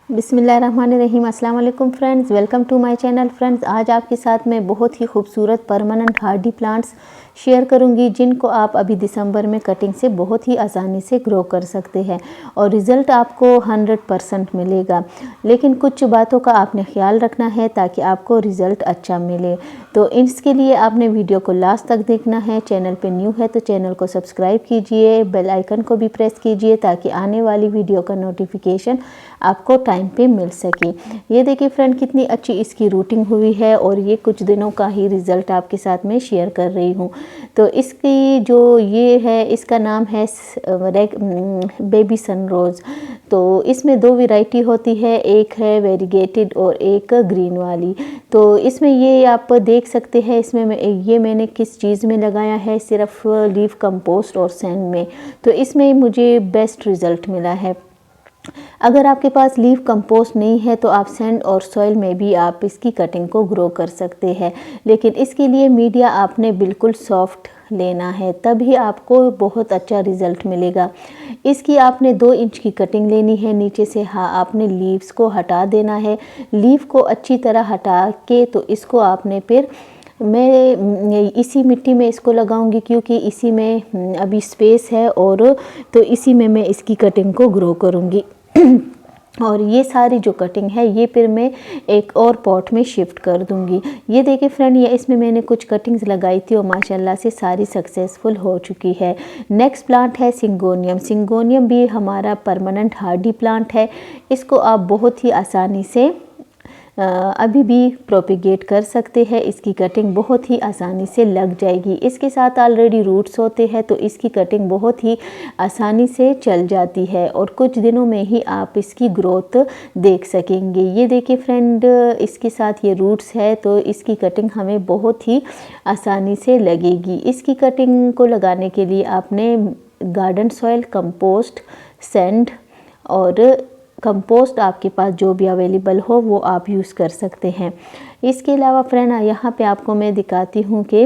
बिस्मिल्लाहिर्रहमानिर्रहीम। अस्सलाम वालेकुम friends, welcome to my channel. Friends, आज आपके साथ मैं बहुत ही खूबसूरत परमानेंट हार्डी प्लांट्स शेयर करूंगी जिनको आप अभी दिसंबर में कटिंग से बहुत ही आसानी से ग्रो कर सकते हैं और रिज़ल्ट आपको 100% मिलेगा। लेकिन कुछ बातों का आपने ख्याल रखना है ताकि आपको रिज़ल्ट अच्छा मिले। तो इसके लिए आपने वीडियो को लास्ट तक देखना है। चैनल पे न्यू है तो चैनल को सब्सक्राइब कीजिए, बेल आइकन को भी प्रेस कीजिए ताकि आने वाली वीडियो का नोटिफिकेशन आपको टाइम पे मिल सके। ये देखिए फ्रेंड, कितनी अच्छी इसकी रूटिंग हुई है और ये कुछ दिनों का ही रिज़ल्ट आपके साथ में शेयर कर रही हूँ। तो इसकी जो ये है, इसका नाम है बेबी सनरोज़। तो इसमें दो वैरायटी होती है, एक है वेरीगेटेड और एक ग्रीन वाली। तो इसमें ये आप देख सकते हैं, इसमें मैंने किस चीज़ में लगाया है, सिर्फ लीफ कंपोस्ट और सैंड में। तो इसमें मुझे बेस्ट रिज़ल्ट मिला है। अगर आपके पास लीफ कंपोस्ट नहीं है तो आप सैंड और सॉइल में भी आप इसकी कटिंग को ग्रो कर सकते हैं, लेकिन इसके लिए मीडिया आपने बिल्कुल सॉफ्ट लेना है, तभी आपको बहुत अच्छा रिज़ल्ट मिलेगा। इसकी आपने 2 इंच की कटिंग लेनी है नीचे से। हाँ, आपने लीव्स को हटा देना है। लीफ को अच्छी तरह हटा के तो इसको आपने फिर मैं इसी मिट्टी में इसको लगाऊंगी क्योंकि इसी में अभी स्पेस है और तो इसी में मैं इसकी कटिंग को ग्रो करूंगी। और ये सारी जो कटिंग है ये फिर मैं एक और पॉट में शिफ्ट कर दूंगी। ये देखिए फ्रेंड, ये इसमें मैंने कुछ कटिंग्स लगाई थी और माशाल्लाह से सारी सक्सेसफुल हो चुकी है। नेक्स्ट प्लांट है सिंगोनियम। सिंगोनियम भी हमारा परमानेंट हार्डी प्लांट है। इसको आप बहुत ही आसानी से अभी भी प्रोपिगेट कर सकते हैं। इसकी कटिंग बहुत ही आसानी से लग जाएगी। इसके साथ ऑलरेडी रूट्स होते हैं तो इसकी कटिंग बहुत ही आसानी से चल जाती है और कुछ दिनों में ही आप इसकी ग्रोथ देख सकेंगे। ये देखिए फ्रेंड, इसके साथ ये रूट्स है तो इसकी कटिंग हमें बहुत ही आसानी से लगेगी। इसकी कटिंग को लगाने के लिए आपने गार्डन सॉइल, कंपोस्ट, सैंड और कंपोस्ट आपके पास जो भी अवेलेबल हो वो आप यूज़ कर सकते हैं। इसके अलावा फ्रेंड, यहाँ पे आपको मैं दिखाती हूँ कि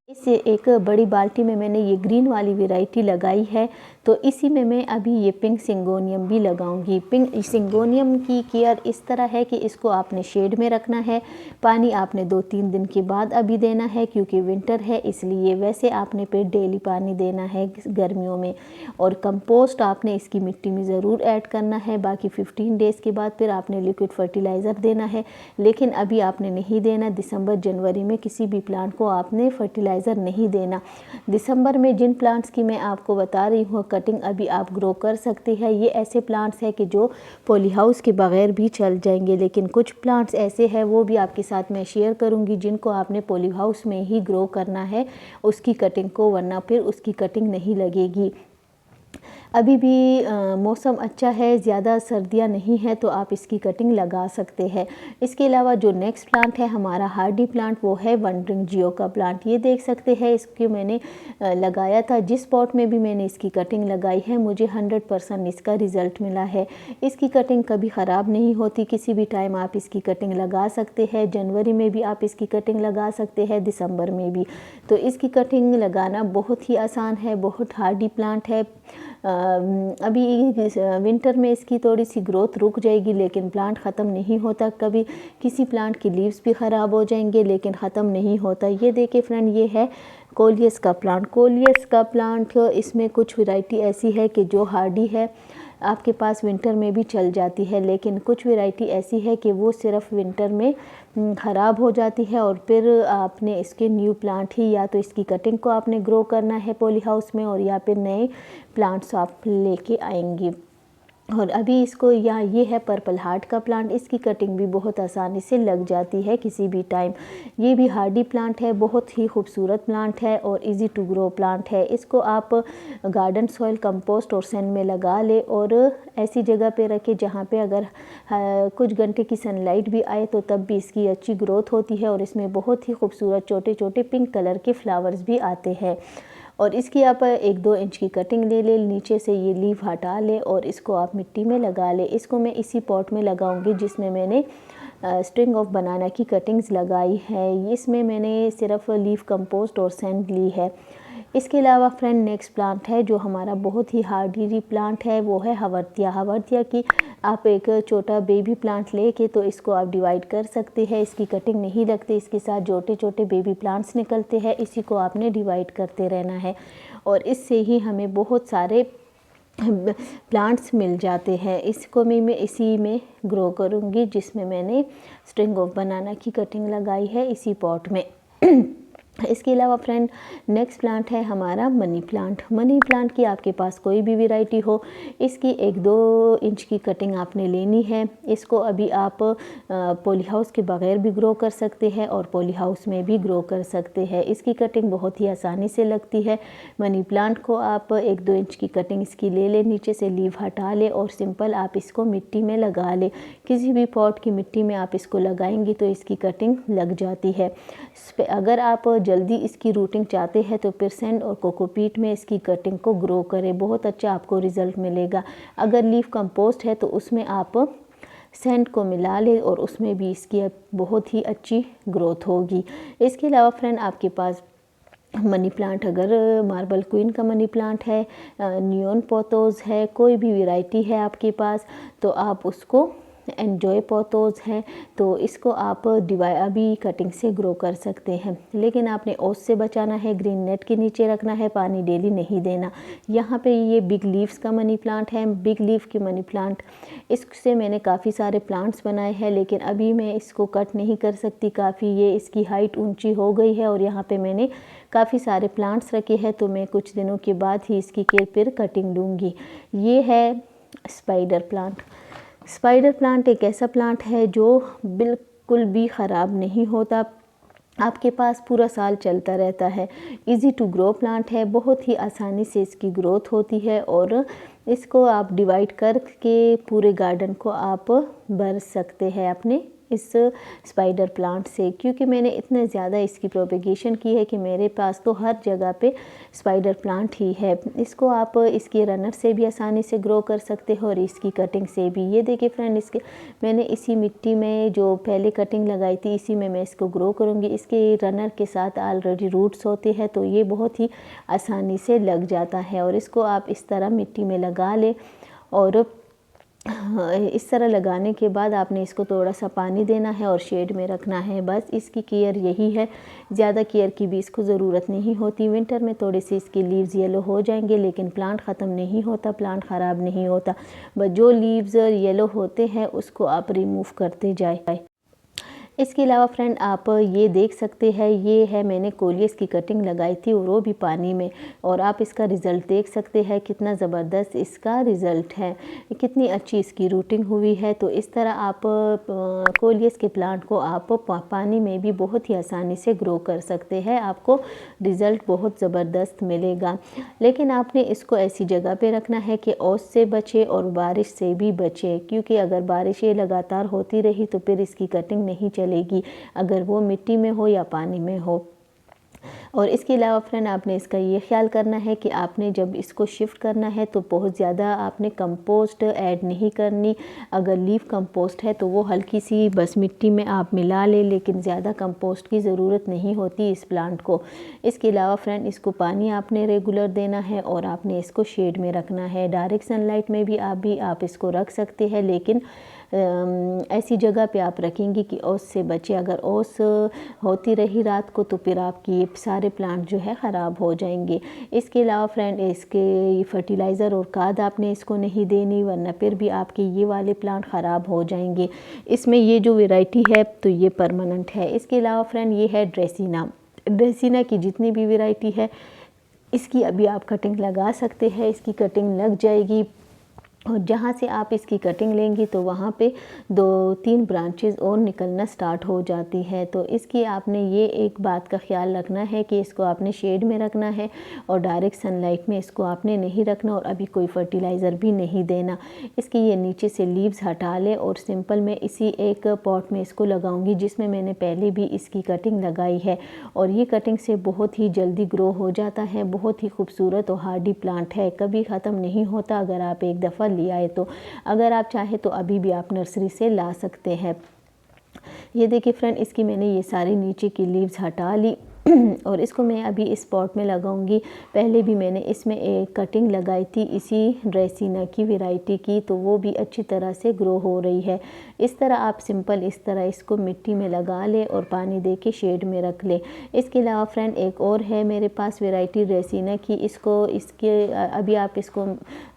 इस एक बड़ी बाल्टी में मैंने ये ग्रीन वाली वैरायटी लगाई है। तो इसी में मैं अभी ये पिंक सिंगोनियम भी लगाऊंगी। पिंक सिंगोनियम की केयर इस तरह है कि इसको आपने शेड में रखना है। पानी आपने 2-3 दिन के बाद अभी देना है क्योंकि विंटर है, इसलिए वैसे आपने फिर डेली पानी देना है गर्मियों में। और कंपोस्ट आपने इसकी मिट्टी में ज़रूर ऐड करना है। बाकी 15 डेज़ के बाद फिर आपने लिक्विड फर्टिलाइज़र देना है, लेकिन अभी आपने नहीं देना। दिसंबर जनवरी में किसी भी प्लांट को आपने फर्टिलाइज़र नहीं देना। दिसंबर में जिन प्लांट्स की मैं आपको बता रही हूँ कटिंग अभी आप ग्रो कर सकते हैं, ये ऐसे प्लांट्स हैं कि जो पॉली हाउस के बगैर भी चल जाएंगे। लेकिन कुछ प्लांट्स ऐसे हैं वो भी आपके साथ मैं शेयर करूँगी जिनको आपने पॉली हाउस में ही ग्रो करना है उसकी कटिंग को, वरना फिर उसकी कटिंग नहीं लगेगी। अभी भी मौसम अच्छा है, ज़्यादा सर्दियाँ नहीं है तो आप इसकी कटिंग लगा सकते हैं। इसके अलावा जो नेक्स्ट प्लांट है हमारा हार्डी प्लांट, वो है वंडरिंग जियो का प्लांट। ये देख सकते हैं, इसको मैंने लगाया था। जिस पॉट में भी मैंने इसकी कटिंग लगाई है मुझे 100% इसका रिज़ल्ट मिला है। इसकी कटिंग कभी ख़राब नहीं होती, किसी भी टाइम आप इसकी कटिंग लगा सकते हैं। जनवरी में भी आप इसकी कटिंग लगा सकते हैं, दिसंबर में भी। तो इसकी कटिंग लगाना बहुत ही आसान है, बहुत हार्डी प्लांट है। अभी विंटर में इसकी थोड़ी सी ग्रोथ रुक जाएगी लेकिन प्लांट ख़त्म नहीं होता। कभी किसी प्लांट की लीव्स भी ख़राब हो जाएंगे लेकिन ख़त्म नहीं होता। ये देखिए फ्रेंड, ये है कोलियस का प्लांट। कोलियस का प्लांट, इसमें कुछ वैरायटी ऐसी है कि जो हार्डी है, आपके पास विंटर में भी चल जाती है, लेकिन कुछ वैरायटी ऐसी है कि वो सिर्फ विंटर में ख़राब हो जाती है और फिर आपने इसके न्यू प्लांट ही, या तो इसकी कटिंग को आपने ग्रो करना है पॉली हाउस में और या फिर नए प्लांट्स आप लेके आएंगी। और अभी इसको, या ये है पर्पल हार्ट का प्लांट, इसकी कटिंग भी बहुत आसानी से लग जाती है किसी भी टाइम। ये भी हार्डी प्लांट है, बहुत ही खूबसूरत प्लांट है और इजी टू ग्रो प्लांट है। इसको आप गार्डन सॉइल, कंपोस्ट और सैंड में लगा ले और ऐसी जगह पे रखें जहाँ पे अगर कुछ घंटे की सनलाइट भी आए तो तब भी इसकी अच्छी ग्रोथ होती है और इसमें बहुत ही खूबसूरत छोटे छोटे पिंक कलर के फ्लावर्स भी आते हैं। और इसकी आप 1-2 इंच की कटिंग ले ले, नीचे से ये लीफ हटा ले और इसको आप मिट्टी में लगा ले। इसको मैं इसी पॉट में लगाऊंगी जिसमें मैंने स्ट्रिंग ऑफ बनाना की कटिंग्स लगाई है। इसमें मैंने सिर्फ लीफ कंपोस्ट और सैंड ली है। इसके अलावा फ्रेंड नेक्स्ट प्लांट है जो हमारा बहुत ही हार्डी प्लांट है, वो है हवर्तिया। हवर्तिया की आप एक छोटा बेबी प्लांट लेके तो इसको आप डिवाइड कर सकते हैं। इसकी कटिंग नहीं लगती, इसके साथ छोटे छोटे बेबी प्लांट्स निकलते हैं, इसी को आपने डिवाइड करते रहना है और इससे ही हमें बहुत सारे प्लांट्स मिल जाते हैं। इसको मैं इसी में ग्रो करूँगी जिसमें मैंने स्ट्रिंग ऑफ बनाना की कटिंग लगाई है इसी पॉट में। इसके अलावा फ्रेंड नेक्स्ट प्लांट है हमारा मनी प्लांट। मनी प्लांट की आपके पास कोई भी वैरायटी हो, इसकी 1-2 इंच की कटिंग आपने लेनी है। इसको अभी आप पॉली हाउस के बगैर भी ग्रो कर सकते हैं और पॉली हाउस में भी ग्रो कर सकते हैं। इसकी कटिंग बहुत ही आसानी से लगती है। मनी प्लांट को आप 1-2 इंच की कटिंग इसकी ले लें, नीचे से लीव हटा ले और सिंपल आप इसको मिट्टी में लगा ले। किसी भी पॉट की मिट्टी में आप इसको लगाएंगी तो इसकी कटिंग लग जाती है। अगर आप जल्दी इसकी रूटिंग चाहते हैं तो परसेंट और कोकोपीट में इसकी कटिंग को ग्रो करें, बहुत अच्छा आपको रिज़ल्ट मिलेगा। अगर लीफ कंपोस्ट है तो उसमें आप सैंड को मिला लें और उसमें भी इसकी बहुत ही अच्छी ग्रोथ होगी। इसके अलावा फ्रेंड आपके पास मनी प्लांट अगर मार्बल क्वीन का मनी प्लांट है, नियॉन पोथोस है, कोई भी वैरायटी है आपके पास तो आप उसको एन्जॉय पोथोस है तो इसको आप अभी कटिंग से ग्रो कर सकते हैं। लेकिन आपने ओस से बचाना है, ग्रीन नेट के नीचे रखना है, पानी डेली नहीं देना। यहाँ पे ये बिग लीव्स का मनी प्लांट है, बिग लीफ की मनी प्लांट, इससे मैंने काफ़ी सारे प्लांट्स बनाए हैं लेकिन अभी मैं इसको कट नहीं कर सकती, काफ़ी ये इसकी हाइट ऊंची हो गई है और यहाँ पे मैंने काफ़ी सारे प्लांट्स रखे हैं तो मैं कुछ दिनों के बाद ही इसकी फिर कटिंग लूँगी। ये है स्पाइडर प्लांट। स्पाइडर प्लांट एक ऐसा प्लांट है जो बिल्कुल भी ख़राब नहीं होता, आपके पास पूरा साल चलता रहता है। इजी टू ग्रो प्लांट है, बहुत ही आसानी से इसकी ग्रोथ होती है और इसको आप डिवाइड करके पूरे गार्डन को आप भर सकते हैं अपने इस स्पाइडर प्लांट से। क्योंकि मैंने इतने ज़्यादा इसकी प्रोपेगेशन की है कि मेरे पास तो हर जगह पे स्पाइडर प्लांट ही है। इसको आप इसके रनर से भी आसानी से ग्रो कर सकते हो और इसकी कटिंग से भी। ये देखिए फ्रेंड, इसके मैंने इसी मिट्टी में जो पहले कटिंग लगाई थी इसी में मैं इसको ग्रो करूँगी। इसके रनर के साथ ऑलरेडी रूट्स होते हैं तो ये बहुत ही आसानी से लग जाता है और इसको आप इस तरह मिट्टी में लगा लें और इस तरह लगाने के बाद आपने इसको थोड़ा सा पानी देना है और शेड में रखना है। बस इसकी केयर यही है, ज़्यादा केयर की भी इसको ज़रूरत नहीं होती। विंटर में थोड़े से इसके लीव्स येलो हो जाएंगे लेकिन प्लांट ख़त्म नहीं होता, प्लांट ख़राब नहीं होता। बस जो लीव्स येलो होते हैं उसको आप रिमूव करते जाए। इसके अलावा फ्रेंड आप ये देख सकते हैं, ये है मैंने कोलियस की कटिंग लगाई थी और वो भी पानी में, और आप इसका रिज़ल्ट देख सकते हैं कितना ज़बरदस्त इसका रिज़ल्ट है, कितनी अच्छी इसकी रूटिंग हुई है। तो इस तरह आप कोलियस के प्लांट को आप पानी में भी बहुत ही आसानी से ग्रो कर सकते हैं, आपको रिज़ल्ट बहुत ज़बरदस्त मिलेगा। लेकिन आपने इसको ऐसी जगह पे रखना है कि ओस से बचे और बारिश से भी बचे, क्योंकि अगर बारिश ये लगातार होती रही तो फिर इसकी कटिंग नहीं चलेगी, अगर वो मिट्टी में हो या पानी में हो। और इसके अलावा फ्रेंड आपने इसका ये ख्याल करना है कि आपने जब इसको शिफ्ट करना है तो बहुत ज़्यादा आपने कंपोस्ट ऐड नहीं करनी। अगर लीफ कंपोस्ट है तो वो हल्की सी बस मिट्टी में आप मिला ले, लेकिन ज़्यादा कंपोस्ट की ज़रूरत नहीं होती इस प्लांट को। इसके अलावा फ्रेंड इसको पानी आपने रेगुलर देना है और आपने इसको शेड में रखना है। डायरेक्ट सनलाइट में भी आप इसको रख सकते हैं, लेकिन ऐसी जगह पे आप रखेंगे कि ओस से बचे। अगर ओस होती रही रात को तो फिर आपकी ये सारे प्लांट जो है ख़राब हो जाएंगे। इसके अलावा फ्रेंड इसके फर्टिलाइज़र और खाद आपने इसको नहीं देनी, वरना फिर भी आपके ये वाले प्लांट ख़राब हो जाएंगे। इसमें ये जो वैरायटी है तो ये परमानेंट है। इसके अलावा फ्रेंड ये है ड्रेसिना। ड्रेसिना की जितनी भी वैरायटी है इसकी अभी आप कटिंग लगा सकते हैं, इसकी कटिंग लग जाएगी। और जहाँ से आप इसकी कटिंग लेंगी तो वहाँ पे 2-3 ब्रांचेस और निकलना स्टार्ट हो जाती है। तो इसकी आपने ये एक बात का ख्याल रखना है कि इसको आपने शेड में रखना है और डायरेक्ट सनलाइट में इसको आपने नहीं रखना, और अभी कोई फर्टिलाइज़र भी नहीं देना। इसकी ये नीचे से लीव्स हटा ले और सिंपल मैं इसी एक पॉट में इसको लगाऊंगी जिसमें मैंने पहले भी इसकी कटिंग लगाई है। और ये कटिंग से बहुत ही जल्दी ग्रो हो जाता है, बहुत ही खूबसूरत और हार्डी प्लांट है, कभी ख़त्म नहीं होता अगर आप एक दफ़ा लिया है तो। अगर आप चाहे तो अभी भी आप नर्सरी से ला सकते हैं। ये देखिए फ्रेंड, इसकी मैंने ये सारी नीचे की लीव्स हटा ली और इसको मैं अभी इस पॉट में लगाऊंगी। पहले भी मैंने इसमें एक कटिंग लगाई थी इसी ड्रेसिना की वैरायटी की, तो वो भी अच्छी तरह से ग्रो हो रही है। इस तरह आप सिंपल इस तरह इसको मिट्टी में लगा लें और पानी दे के शेड में रख लें। इसके अलावा फ्रेंड एक और है मेरे पास वैरायटी ड्रेसिना की, इसके अभी आप इसको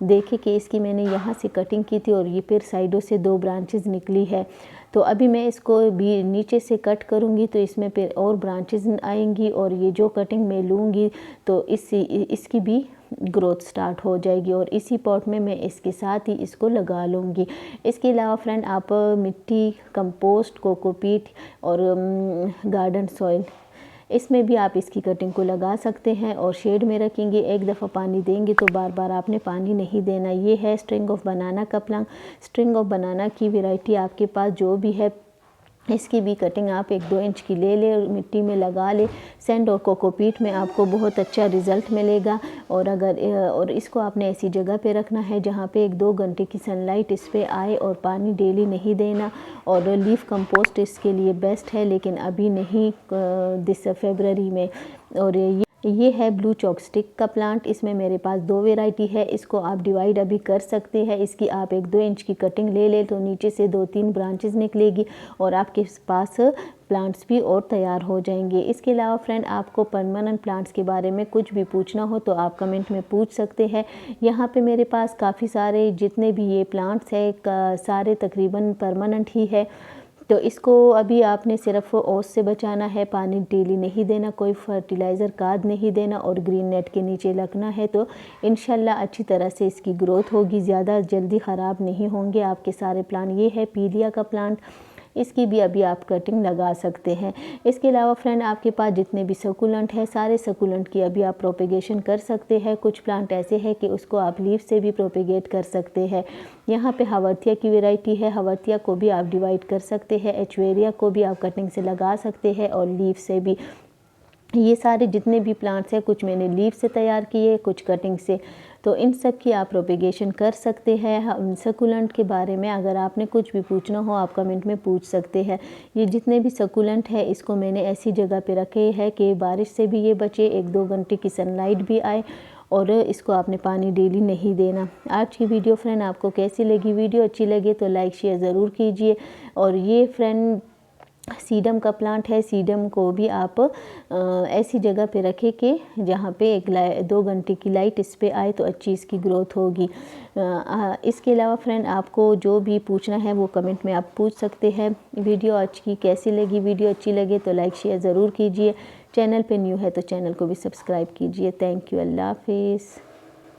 देखें कि इसकी मैंने यहाँ से कटिंग की थी और ये फिर साइडों से 2 ब्रांचेस निकली है। तो अभी मैं इसको भी नीचे से कट करूँगी तो इसमें फिर और ब्रांचेस आएंगी और ये जो कटिंग मैं लूँगी तो इसकी भी ग्रोथ स्टार्ट हो जाएगी और इसी पॉट में मैं इसके साथ ही इसको लगा लूँगी। इसके अलावा फ्रेंड आप मिट्टी, कंपोस्ट, कोकोपीट और गार्डन सॉइल, इसमें भी आप इसकी कटिंग को लगा सकते हैं और शेड में रखेंगे। एक दफ़ा पानी देंगे तो बार बार आपने पानी नहीं देना। ये है स्ट्रिंग ऑफ बनाना का प्लांट। स्ट्रिंग ऑफ बनाना की वैरायटी आपके पास जो भी है, इसकी भी कटिंग आप 1-2 इंच की ले लें और मिट्टी में लगा लें। सैंड और कोकोपीट में आपको बहुत अच्छा रिज़ल्ट मिलेगा। और इसको आपने ऐसी जगह पे रखना है जहाँ पे 1-2 घंटे की सनलाइट इस पे आए और पानी डेली नहीं देना। और लीफ कंपोस्ट इसके लिए बेस्ट है, लेकिन अभी नहीं, दिस फरवरी में। और ये है ब्लू चॉपस्टिक का प्लांट। इसमें मेरे पास 2 वैरायटी है। इसको आप डिवाइड अभी कर सकते हैं। इसकी आप 1-2 इंच की कटिंग ले लें तो नीचे से 2-3 ब्रांचेस निकलेगी और आपके पास प्लांट्स भी और तैयार हो जाएंगे। इसके अलावा फ्रेंड आपको परमानेंट प्लांट्स के बारे में कुछ भी पूछना हो तो आप कमेंट में पूछ सकते हैं। यहाँ पे मेरे पास काफ़ी सारे जितने भी ये प्लांट्स हैं सारे तकरीबन परमानेंट ही है। तो इसको अभी आपने सिर्फ ओस से बचाना है, पानी डेली नहीं देना, कोई फर्टिलाइज़र खाद नहीं देना और ग्रीन नेट के नीचे रखना है। तो इंशाल्लाह अच्छी तरह से इसकी ग्रोथ होगी, ज़्यादा जल्दी ख़राब नहीं होंगे आपके सारे प्लांट। ये है पीलिया का प्लांट, इसकी भी अभी आप कटिंग लगा सकते हैं। इसके अलावा फ्रेंड आपके पास जितने भी सकुलेंट है सारे सकुलेंट की अभी आप प्रोपेगेशन कर सकते हैं। कुछ प्लांट ऐसे हैं कि उसको आप लीफ से भी प्रोपेगेट कर सकते हैं। यहाँ पे हवर्तिया की वैरायटी है, हवर्तिया को भी आप डिवाइड कर सकते हैं। एचवेरिया को भी आप कटिंग से लगा सकते हैं और लीफ से भी। ये सारे जितने भी प्लांट्स हैं, कुछ मैंने लीफ से तैयार किए, कुछ कटिंग से, तो इन सब की आप प्रोपेगेशन कर सकते हैं। सकुलेंट के बारे में अगर आपने कुछ भी पूछना हो आप कमेंट में पूछ सकते हैं। ये जितने भी सकुलेंट है इसको मैंने ऐसी जगह पे रखे हैं कि बारिश से भी ये बचे, 1-2 घंटे की सनलाइट भी आए और इसको आपने पानी डेली नहीं देना। आज की वीडियो फ्रेंड आपको कैसी लगी? वीडियो अच्छी लगे तो लाइक शेयर ज़रूर कीजिए। और ये फ्रेंड सीडम का प्लांट है। सीडम को भी आप ऐसी जगह पे रखें कि जहाँ पे 1-2 घंटे की लाइट इस पे आए तो अच्छी इसकी ग्रोथ होगी। इसके अलावा फ्रेंड आपको जो भी पूछना है वो कमेंट में आप पूछ सकते हैं। वीडियो आज की कैसी लगी? वीडियो अच्छी लगे तो लाइक शेयर ज़रूर कीजिए। चैनल पे न्यू है तो चैनल को भी सब्सक्राइब कीजिए। Thank you. अल्लाह हाफिज़।